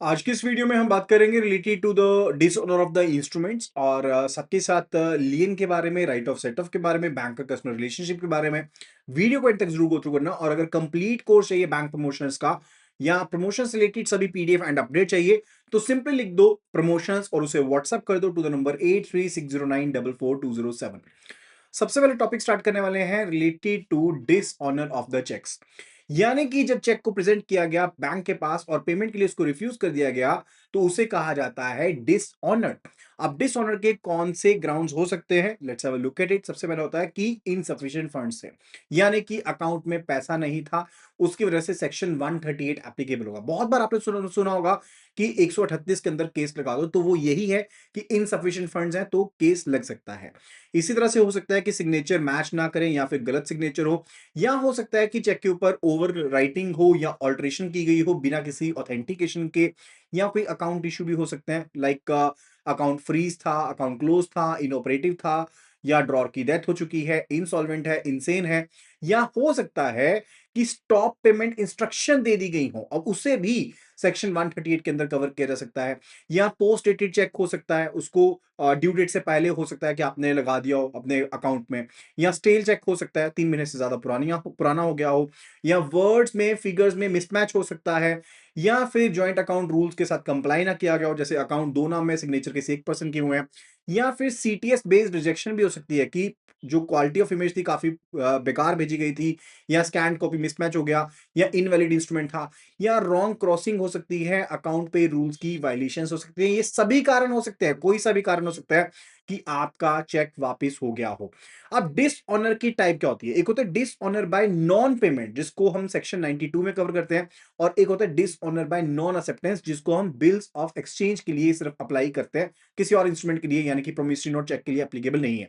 आज की इस वीडियो में हम बात करेंगे related to the dishonour of the instruments और सबके साथ लियन के बारे में, राइट ऑफ सेट ऑफ के बारे में, बैंक का कस्टमर रिलेशनशिप के बारे में। वीडियो को एंड तक जरूर गो थ्रू करना। और अगर कंप्लीट कोर्स चाहिए बैंक प्रमोशंस का या प्रमोशन से रिलेटेड सभी पीडीएफ एंड अपडेट चाहिए तो सिंपली लिख दो प्रमोशंस और उसे व्हाट्सअप कर दो टू द नंबर 8360944207। सबसे पहले टॉपिक स्टार्ट करने वाले हैं related to dishonour of the cheques. यानी कि जब चेक को प्रेजेंट किया गया बैंक के पास और पेमेंट के लिए उसको रिफ्यूज कर दिया गया तो उसे कहा जाता है डिसऑनर। अब डिसऑनर के कौन से ग्राउंड्स हो सकते हैं, let's have a look at it. सबसे पहले होता है कि इनसफिशिएंट फंड्स है, यानी कि अकाउंट में पैसा नहीं था, उसकी वजह से सेक्शन 138 एप्लीकेबल होगा। बहुत बार आपने सुना होगा कि 138 के अंदर केस लगा दो, तो वो यही है कि इनसफिशिएंट फंड्स हैं तो केस लग सकता है। इसी तरह से हो सकता है कि सिग्नेचर मैच ना करें या फिर गलत सिग्नेचर हो, या हो सकता है कि चेक के ऊपर ओवर राइटिंग हो या ऑल्ट्रेशन की गई हो बिना किसी ऑथेंटिकेशन के, या कोई अकाउंट इशू भी हो सकते हैं, लाइक अकाउंट फ्रीज था, अकाउंट क्लोज था, इनऑपरेटिव था, या ड्रॉर की डेथ हो चुकी है, इंसॉल्वेंट है, इनसेन है, या हो सकता है कि स्टॉप पेमेंट इंस्ट्रक्शन दे दी गई हो, अब उसे भी सेक्शन 138 के अंदर कवर किया जा सकता है। या पोस्ट डेटेड चेक हो सकता है, उसको ड्यू डेट से पहले हो सकता है कि आपने लगा दिया हो अपने अकाउंट में। या स्टेल चेक हो सकता है, 3 महीने से ज्यादा पुराना हो गया हो। या वर्ड्स में फिगर्स में मिसमैच हो सकता है। या फिर जॉइंट अकाउंट रूल्स के साथ कंप्लाई ना किया गया हो, जैसे अकाउंट दो नाम में सिग्नेचर किसी एक पर्सन के हुए हैं। या फिर सीटीएस बेस्ड रिजेक्शन भी हो सकती है कि जो क्वालिटी ऑफ इमेज थी काफी बेकार भेजी गई थी, या स्कैन कॉपी मिसमैच हो गया, या इनवैलिड इंस्ट्रूमेंट था, या रॉन्ग क्रॉसिंग हो सकती है, अकाउंट पे रूल्स की वायलेशंस हो सकती है। ये सभी कारण हो सकते हैं, कोई सा भी कारण हो सकता है कि आपका चेक वापस हो गया हो। अब डिसऑनर की टाइप क्या होती है? एक होता है डिसऑनर बाय नॉन पेमेंट, जिसको हम सेक्शन 92 में कवर करते हैं, और एक होता है डिसऑनर बाय नॉन एक्सेप्टेंस, जिसको हम बिल्स ऑफ एक्सचेंज के लिए सिर्फ अप्लाई करते हैं, किसी और इंस्ट्रूमेंट के लिए यानी कि प्रोमिसरी नोट चेक के लिए एप्लीकेबल नहीं है।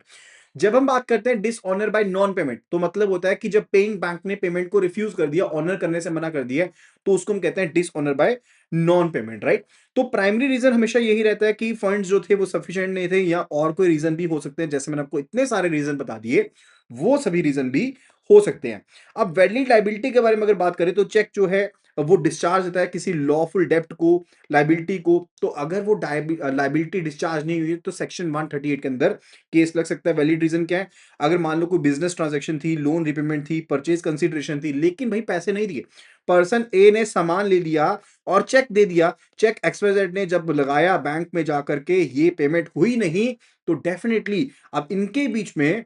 जब हम बात करते हैं डिसऑनर बाय नॉन पेमेंट, तो मतलब होता है कि जब पेइंग बैंक ने पेमेंट को रिफ्यूज कर दिया, ऑनर करने से मना कर दिया, तो उसको हम कहते हैं dishonour bye non payment, right. तो प्राइमरी रीजन हमेशा यही रहता है कि फंड्स जो थे वो सफिशिएंट नहीं थे, या और कोई रीजन भी हो सकते हैं, जैसे मैंने आपको इतने सारे रीजन बता दिए, वो सभी रीजन भी हो सकते हैं। अब वैलिड लाइबिलिटी के बारे में अगर बात करें तो चेक जो है वो डिस्चार्ज देता है किसी लॉफुल डेप्ट को, लाइबिलिटी को। तो अगर वो लाइबिलिटी डिस्चार्ज नहीं हुई तो सेक्शन 138 के अंदर केस लग सकता है। वैलिड रीजन क्या है? अगर मान लो कोई बिजनेस ट्रांजैक्शन थी, लोन रिपेमेंट थी, परचेज कंसिडरेशन थी, लेकिन भाई पैसे नहीं दिए, पर्सन ए ने सामान ले लिया और चेक दे दिया, चेक एक्सवाइजेड ने जब लगाया बैंक में जाकर के ये पेमेंट हुई नहीं, तो डेफिनेटली अब इनके बीच में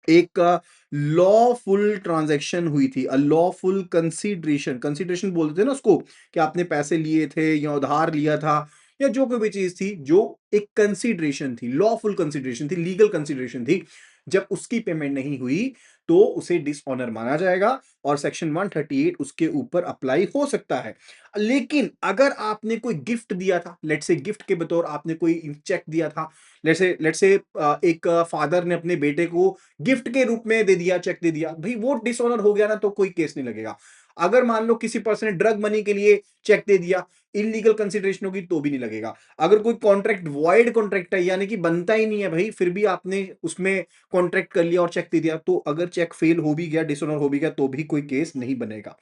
एक लॉफुल ट्रांजैक्शन हुई थी, अ लॉफुल कंसीडरेशन, कंसीडरेशन बोलते थे ना उसको, कि आपने पैसे लिए थे या उधार लिया था, या जो कोई भी चीज थी जो एक कंसीडरेशन थी, लॉफुल कंसीडरेशन थी, लीगल कंसीडरेशन थी, जब उसकी पेमेंट नहीं हुई तो उसे डिसऑनर माना जाएगा और सेक्शन 138 उसके ऊपर अप्लाई हो सकता है। लेकिन अगर आपने कोई गिफ्ट दिया था, लेट्स से गिफ्ट के बतौर आपने कोई चेक दिया था, लेट्स से एक फादर ने अपने बेटे को गिफ्ट के रूप में दे दिया, चेक दे दिया, भाई वो डिसऑनर हो गया ना, तो कोई केस नहीं लगेगा। अगर मान लो किसी पर्सन ने ड्रग मनी के लिए चेक दे दिया, इलीगल कंसिडरेशन होगी तो भी नहीं लगेगा। अगर कोई कॉन्ट्रैक्ट वॉइड कॉन्ट्रैक्ट है, यानी कि बनता ही नहीं है भाई, फिर भी आपने उसमें कॉन्ट्रैक्ट कर लिया और चेक दे दिया, तो अगर चेक फेल हो भी गया, डिसऑनर हो भी गया, तो भी कोई केस नहीं बनेगा।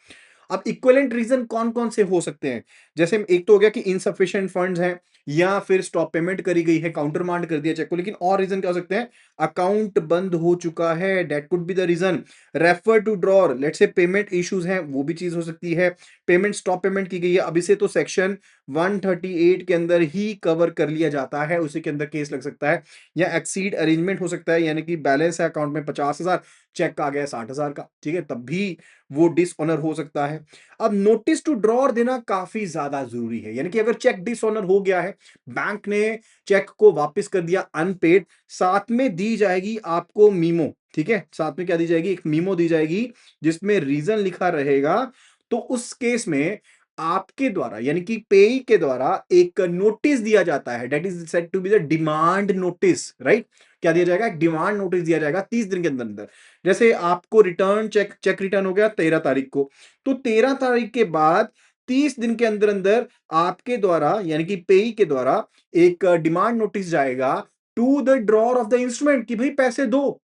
अब इक्विवेलेंट रीजन कौन कौन से हो सकते हैं? जैसे एक तो हो गया कि इनसफिशिएंट फंड्स हैं, या फिर स्टॉप पेमेंट करी गई है, काउंटर मांड कर दिया चेक को। लेकिन और रीजन क्या हो सकते हैं? अकाउंट बंद हो चुका है, that could be the reason. Refer to drawer, let's say payment issues हैं, वो भी चीज हो सकती है। पेमेंट स्टॉप पेमेंट की गई है, अब इसे तो सेक्शन 138 के अंदर ही कवर कर लिया जाता है, उसी के अंदर केस लग सकता है। या एक्सीड अरेंजमेंट हो सकता है, यानी कि बैलेंस है अकाउंट में 50,000, चेक आ गया 60,000 का, ठीक है, तब भी वो डिसऑनर हो सकता है। अब नोटिस टू ड्रॉर देना काफी ज्यादा जरूरी है, यानी कि अगर चेक डिसऑनर हो गया है, बैंक ने चेक को वापस कर दिया अनपेड, साथ में दी जाएगी आपको मीमो, ठीक है, साथ में क्या दी जाएगी? एक मीमो दी जाएगी जिसमें रीजन लिखा रहेगा। तो उस केस में आपके द्वारा, यानी कि पेई के द्वारा एक नोटिस दिया जाता है, that is said to be the demand notice, right. क्या दिया जाएगा? एक डिमांड नोटिस दिया जाएगा 30 दिन के अंदर अंदर। जैसे आपको रिटर्न चेक रिटर्न हो गया 13 तारीख को, तो 13 तारीख के बाद 30 दिन के अंदर अंदर आपके द्वारा, यानी कि पेई के द्वारा एक डिमांड नोटिस जाएगा to the drawer of the instrument, कि भाई पैसे दो,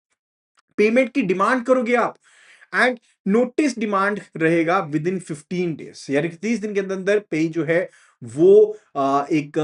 पेमेंट की डिमांड करोगे आप। एंड नोटिस डिमांड रहेगा विद इन 15 डेज, यानी कि 30 दिन के अंदर अंदर पे जो है वो एक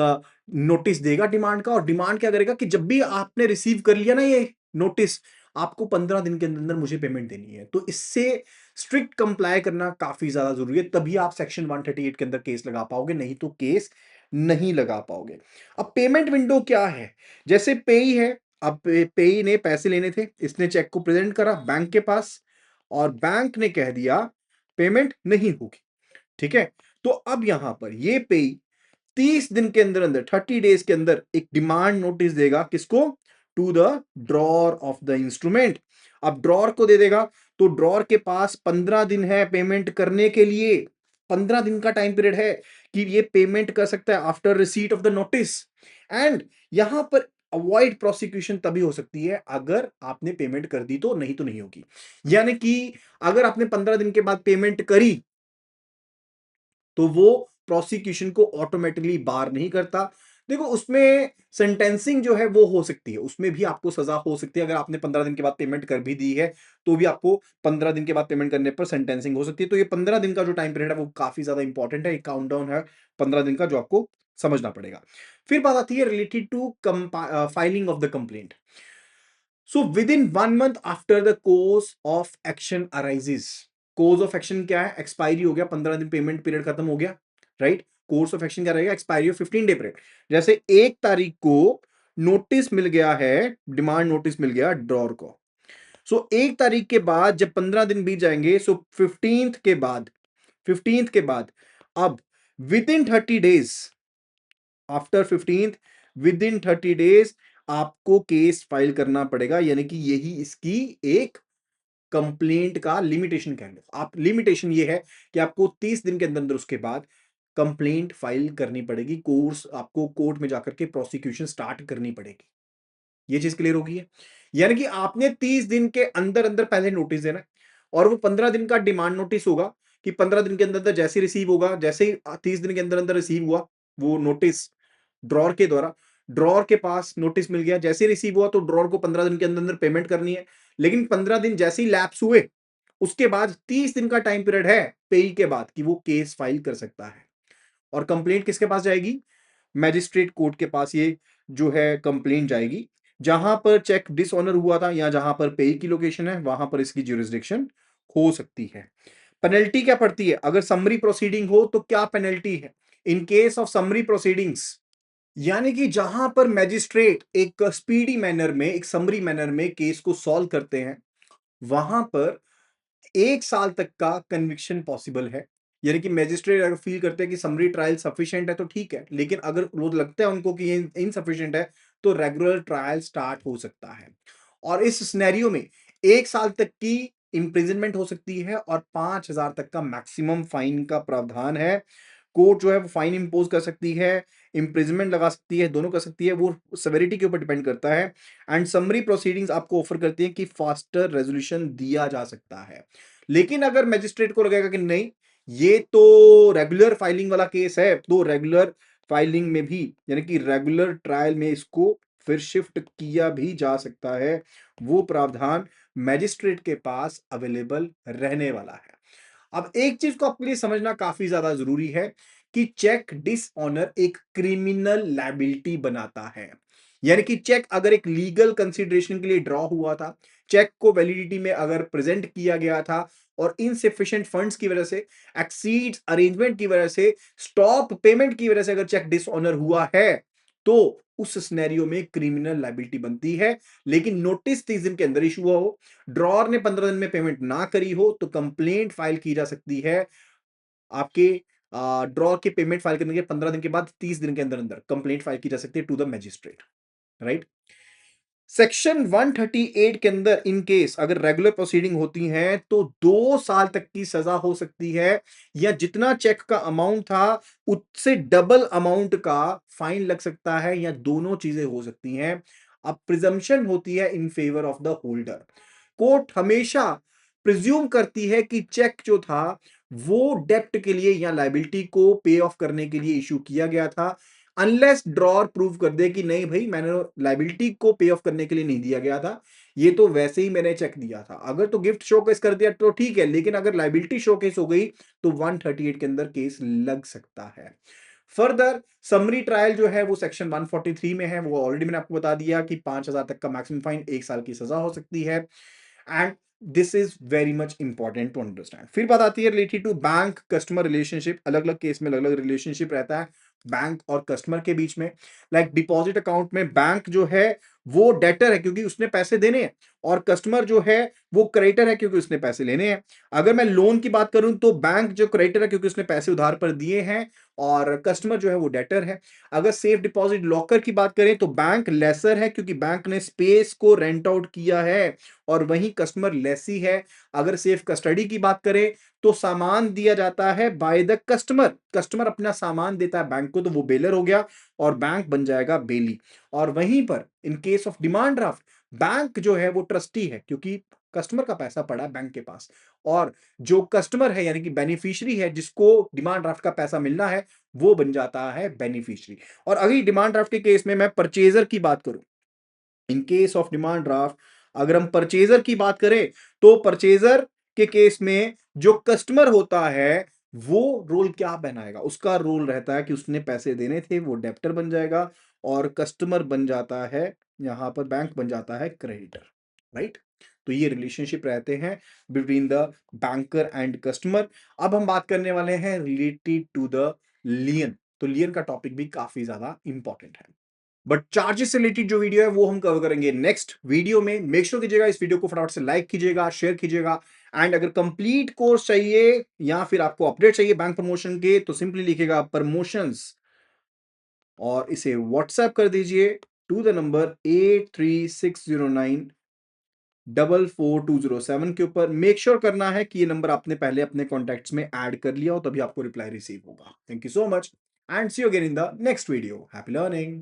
नोटिस देगा डिमांड का, और डिमांड क्या करेगा कि जब भी आपने रिसीव कर लिया ना ये नोटिस, आपको 15 दिन के अंदर अंदर मुझे पेमेंट देनी है। तो इससे स्ट्रिक्ट कंप्लाई करना काफी ज्यादा जरूरी है, तभी आप सेक्शन 138 के अंदर केस लगा पाओगे, नहीं तो केस नहीं लगा पाओगे। अब पेमेंट विंडो क्या है? जैसे पेई है, अब पेई ने पैसे लेने थे, इसने चेक को प्रेजेंट करा बैंक के पास, और बैंक ने कह दिया पेमेंट नहीं होगी। ठीक है, तो अब यहां पर ये पेई 30 दिन के अंदर अंदर 30 डेज के अंदर एक डिमांड नोटिस देगा, किसको? To the drawer of the instrument. अब ड्रॉर को दे देगा, तो ड्रॉर के पास 15 दिन है पेमेंट करने के लिए। 15 दिन का टाइम पीरियड है कि ये पेमेंट कर सकता है after receipt of the notice. And यहां पर अवॉइड प्रोसिक्यूशन तभी हो सकती है अगर आपने पेमेंट कर दी, तो नहीं तो नहीं होगी। यानी कि अगर आपने 15 दिन के बाद पेमेंट करी, तो वो प्रोसिक्यूशन को ऑटोमेटिकली बार नहीं करता। देखो, उसमें सेंटेंसिंग जो है वो हो सकती है, उसमें भी आपको सजा हो सकती है। अगर आपने 15 दिन के बाद पेमेंट कर भी दी है, तो भी आपको 15 दिन के बाद पेमेंट करने पर सेंटेंसिंग हो सकती है। तो ये 15 दिन का जो टाइम पीरियड है वो काफी ज्यादा इंपॉर्टेंट है, एक काउंटडाउन है 15 दिन का, जो आपको समझना पड़ेगा। फिर बात आती है related to filing of the complaint. So within 1 month after the course of action arises. Course of action क्या है? एक्सपायरी हो गया, 15 दिन पेमेंट पीरियड खत्म हो गया, राइट? कोर्स ऑफ एक्शन क्या रहेगा? Expiry of 15 day period. जैसे 1 तारीख को नोटिस मिल गया है, डिमांड नोटिस मिल गया ड्रॉर को। सो 1 तारीख के बाद जब 15 दिन बीत जाएंगे, सो 15th के बाद अब with in 30 days, after 15th, with in 30 days आपको केस फाइल करना पड़ेगा। यानी कि यही इसकी एक कंप्लेंट का लिमिटेशन कह लो आप। लिमिटेशन ये है कि आपको 30 दिन के अंदर अंदर उसके बाद कंप्लेंट फाइल करनी पड़ेगी, कोर्स आपको कोर्ट में जाकर के प्रोसिक्यूशन स्टार्ट करनी पड़ेगी। ये चीज क्लियर होगी है? यानी कि आपने 30 दिन के अंदर अंदर पहले नोटिस देना है, और वो 15 दिन का डिमांड नोटिस होगा कि 15 दिन के अंदर अंदर जैसे रिसीव होगा, जैसे ही 30 दिन के अंदर अंदर रिसीव हुआ वो नोटिस ड्रॉर के द्वारा, ड्रॉर के पास नोटिस मिल गया, जैसे रिसीव हुआ तो ड्रॉर को 15 दिन के अंदर अंदर पेमेंट करनी है। लेकिन 15 दिन जैसे ही लैप्स हुए, उसके बाद 30 दिन का टाइम पीरियड है पेई के बाद कि वो केस फाइल कर सकता है। और कंप्लेंट किसके पास जाएगी? मैजिस्ट्रेट कोर्ट के पास ये जो है कंप्लेंट जाएगी। जहां पर चेक डिसऑनर हुआ था या जहां पर पेई की लोकेशन है, वहां पर इसकी ज्यूरिसडिक्शन हो सकती है। पेनल्टी क्या पड़ती है अगर समरी प्रोसीडिंग हो? तो क्या पेनल्टी है in case of summary proceedings? यानी कि जहां पर मैजिस्ट्रेट एक स्पीडी मैनर में, एक समरी मैनर में केस को सॉल्व करते हैं, वहां पर 1 साल तक का कन्विक्शन पॉसिबल है। यानी कि मैजिस्ट्रेट अगर फील करते हैं कि समरी ट्रायल सफिशिएंट है तो ठीक है, लेकिन अगर वो लगता है उनको कि ये इनसफिशिएंट है, तो रेगुलर ट्रायल स्टार्ट हो सकता है। और इस सिनेरियो में 1 साल तक की इंप्रिजनमेंट हो सकती है, और 5,000 तक का मैक्सिमम फाइन का प्रावधान है। कोर्ट जो है वो फाइन इंपोज कर सकती है, इंप्रिजनमेंट लगा सकती है, दोनों कर सकती है, वो सेवेरिटी के ऊपर डिपेंड करता है। एंड समरी प्रोसीडिंग्स आपको ऑफर करती है कि फास्टर रेजोल्यूशन दिया जा सकता है। लेकिन अगर मैजिस्ट्रेट को लगेगा कि नहीं, ये तो रेगुलर फाइलिंग वाला केस है, तो रेगुलर फाइलिंग में भी, यानी कि रेगुलर ट्रायल में इसको फिर शिफ्ट किया भी जा सकता है। वो प्रावधान मैजिस्ट्रेट के पास अवेलेबल रहने वाला है। अब एक चीज को आपके लिए समझना काफी ज्यादा जरूरी है कि चेक डिसऑनर एक क्रिमिनल लायबिलिटी बनाता है। यानी कि चेक अगर एक लीगल कंसिडरेशन के लिए ड्रॉ हुआ था, चेक को वैलिडिटी में अगर प्रेजेंट किया गया था, और इनसफिशिएंट फंड्स की वजह से, एक्सीड्स अरेंजमेंट की वजह से, स्टॉप पेमेंट की वजह से अगर चेक डिसऑनर हुआ है, तो उस सिनेरियो में क्रिमिनल लायबिलिटी बनती है। लेकिन नोटिस 30 दिन के अंदर इशू हुआ हो, ड्रॉर ने 15 दिन में पेमेंट ना करी हो, तो कंप्लेंट फाइल की जा सकती है आपके ड्रॉर के पेमेंट फाइल करने के 15 दिन के बाद, 30 दिन के अंदर अंदर कंप्लेंट फाइल की जा सकती है to the magistrate, right? Section 138 के अंदर इन केस अगर रेगुलर प्रोसीडिंग होती है, तो 2 साल तक की सजा हो सकती है, या जितना चेक का अमाउंट था उससे डबल अमाउंट का फाइन लग सकता है, या दोनों चीजें हो सकती हैं। अब प्रिजम्पशन होती है in favour of the holder. Court हमेशा प्रिज्यूम करती है कि चेक जो था वो डेप्ट के लिए या लायबिलिटी को पे ऑफ करने के लिए इशू किया गया था, अनलेस ड्रॉर प्रूव कर दे कि नहीं भाई, मैंने लायबिलिटी को पे ऑफ करने के लिए नहीं दिया गया था, ये तो वैसे ही मैंने चेक दिया था। अगर तो गिफ्ट शोकेस कर दिया तो ठीक है, लेकिन अगर लायबिलिटी शोकेस हो गई, तो 138 के अंदर केस लग सकता है। फर्दर समरी ट्रायल जो है वो सेक्शन 143 में है, वो ऑलरेडी मैंने आपको बता दिया कि 5,000 तक का मैक्सिमम फाइन, 1 साल की सजा हो सकती है। And this is very much important to understand. फिर बात आती है related to bank customer relationship. अलग अलग केस में अलग अलग रिलेशनशिप रहता है बैंक और कस्टमर के बीच में। लाइक डिपॉजिट अकाउंट में बैंक जो है वो डेटर है क्योंकि उसने पैसे देने हैं, और कस्टमर जो है वो क्रेडिटर है क्योंकि उसने पैसे लेने हैं। अगर मैं लोन की बात करूं तो बैंक जो क्रेडिटर है क्योंकि उसने पैसे उधार पर दिए हैं, और कस्टमर जो है वो डेटर है। अगर सेफ डिपॉजिट लॉकर की बात करें तो बैंक लेसर है क्योंकि बैंक ने स्पेस को रेंट आउट किया है, और वहीं कस्टमर लेसी है। अगर सेफ कस्टडी की बात करें तो सामान दिया जाता है बाय द कस्टमर, कस्टमर अपना सामान देता है बैंक को, तो वो बेलर हो गया और बैंक बन जाएगा बेली। और वहीं पर in case of demand draft bank जो है वो ट्रस्टी है क्योंकि कस्टमर का पैसा पड़ा है बैंक के पास, और जो कस्टमर है यानी कि बेनिफिशियरी है जिसको डिमांड ड्राफ्ट का पैसा मिलना है वो बन जाता है बेनिफिशियरी। और अगर डिमांड ड्राफ्ट के केस में मैं परचेजर की बात करूं, in case of demand draft अगर हम परचेजर की बात करें तो परचेजर के केस में जो कस्टमर होता है वो रोल क्या बनाएगा, उसका रोल रहता है कि उसने पैसे देने थे, वो डेप्टर बन जाएगा, और कस्टमर बन जाता है, यहां पर बैंक बन जाता है क्रेडिटर। राइट? तो ये रिलेशनशिप रहते हैं between the banker and customer. अब हम बात करने वाले हैं रिलेटेड टू द लियन। तो लियन का टॉपिक भी काफी ज्यादा इंपॉर्टेंट है, बट चार्जेस से रिलेटेड जो वीडियो है वो हम कवर करेंगे नेक्स्ट वीडियो में। मेक श्योर कीजिएगा इस वीडियो को फटाफट से लाइक कीजिएगा, शेयर कीजिएगा। एंड अगर कंप्लीट कोर्स चाहिए या फिर आपको अपडेट चाहिए बैंक प्रमोशन के तो सिंपली लिखिएगा प्रमोशंस और इसे व्हाट्सएप कर दीजिए टू द नंबर 8360944207 के ऊपर। मेक श्योर करना है कि ये नंबर आपने पहले अपने कॉन्टैक्ट्स में ऐड कर लिया हो, तभी आपको रिप्लाई रिसीव होगा। Thank you so much and see you again in the next video. Happy learning.